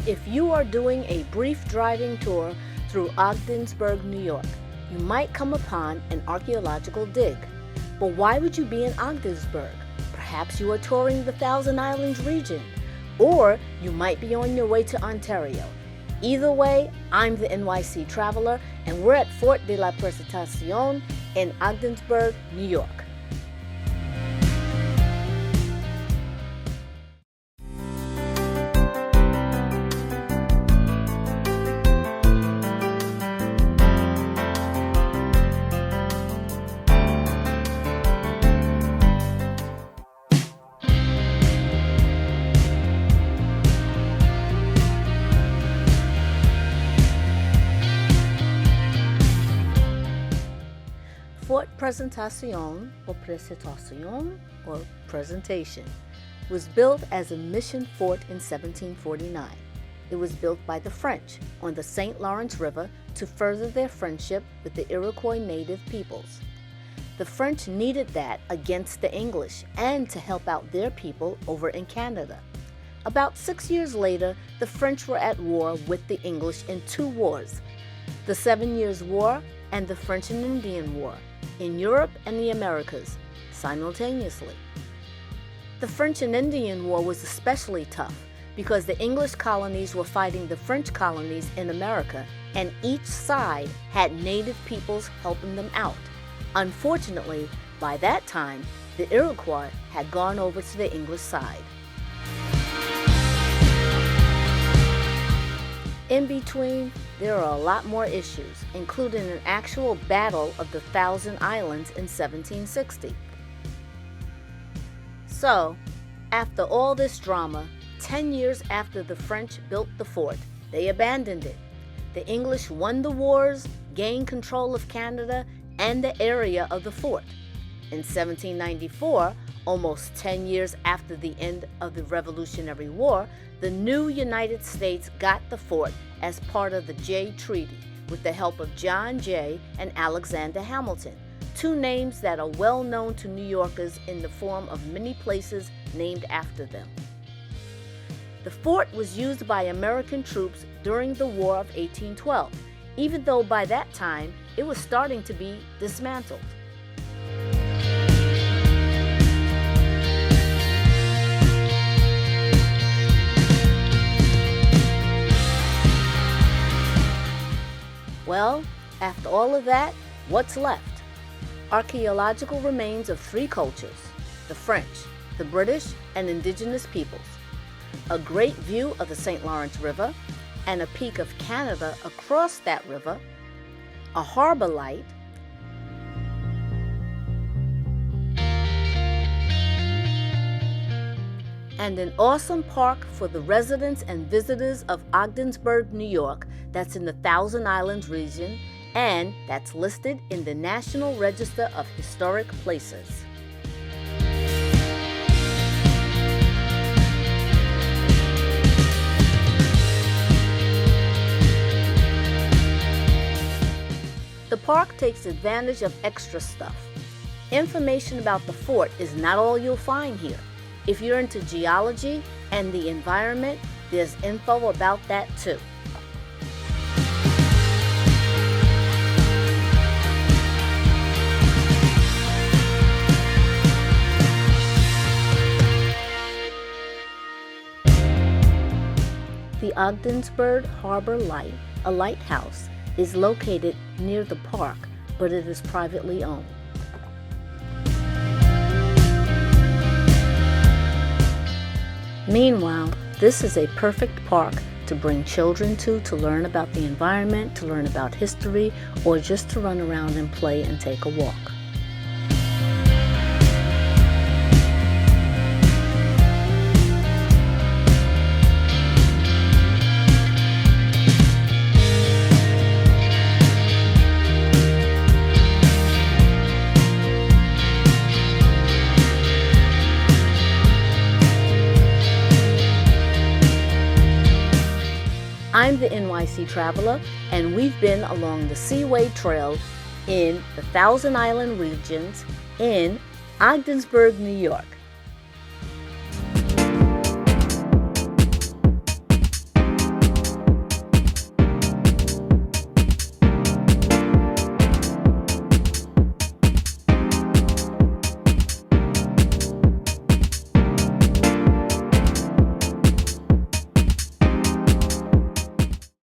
If you are doing a brief driving tour through Ogdensburg, New York, you might come upon an archaeological dig. But why would you be in Ogdensburg? Perhaps you are touring the Thousand Islands region, or you might be on your way to Ontario. Either way, I'm the NYC Traveler, and we're at Fort de la Presentación in Ogdensburg, New York. Fort Presentación or Presentation was built as a mission fort in 1749. It was built by the French on the St. Lawrence River to further their friendship with the Iroquois native peoples. The French needed that against the English and to help out their people over in Canada. About 6 years later, the French were at war with the English in two wars, the 7 Years' War and the French and Indian War, in Europe and the Americas simultaneously. The French and Indian War was especially tough because the English colonies were fighting the French colonies in America, and each side had native peoples helping them out. Unfortunately, by that time, the Iroquois had gone over to the English side. In between, there are a lot more issues, including an actual battle of the Thousand Islands in 1760. So, after all this drama, 10 years after the French built the fort, they abandoned it. The English won the wars, gained control of Canada and the area of the fort. In 1794, almost 10 years after the end of the Revolutionary War, the new United States got the fort as part of the Jay Treaty with the help of John Jay and Alexander Hamilton, two names that are well known to New Yorkers in the form of many places named after them. The fort was used by American troops during the War of 1812, even though by that time it was starting to be dismantled. Well, after all of that, what's left? Archaeological remains of three cultures: the French, the British, and indigenous peoples. A great view of the St. Lawrence River, and a peek of Canada across that river, a harbor light, and an awesome park for the residents and visitors of Ogdensburg, New York, that's in the Thousand Islands region, and that's listed in the National Register of Historic Places. The park takes advantage of extra stuff. Information about the fort is not all you'll find here. If you're into geology and the environment, there's info about that too. The Ogdensburg Harbor Light, a lighthouse, is located near the park, but it is privately owned. Meanwhile, this is a perfect park to bring children to learn about the environment, to learn about history, or just to run around and play and take a walk. I'm the NYC Traveler, and we've been along the Seaway Trail in the Thousand Island regions in Ogdensburg, New York.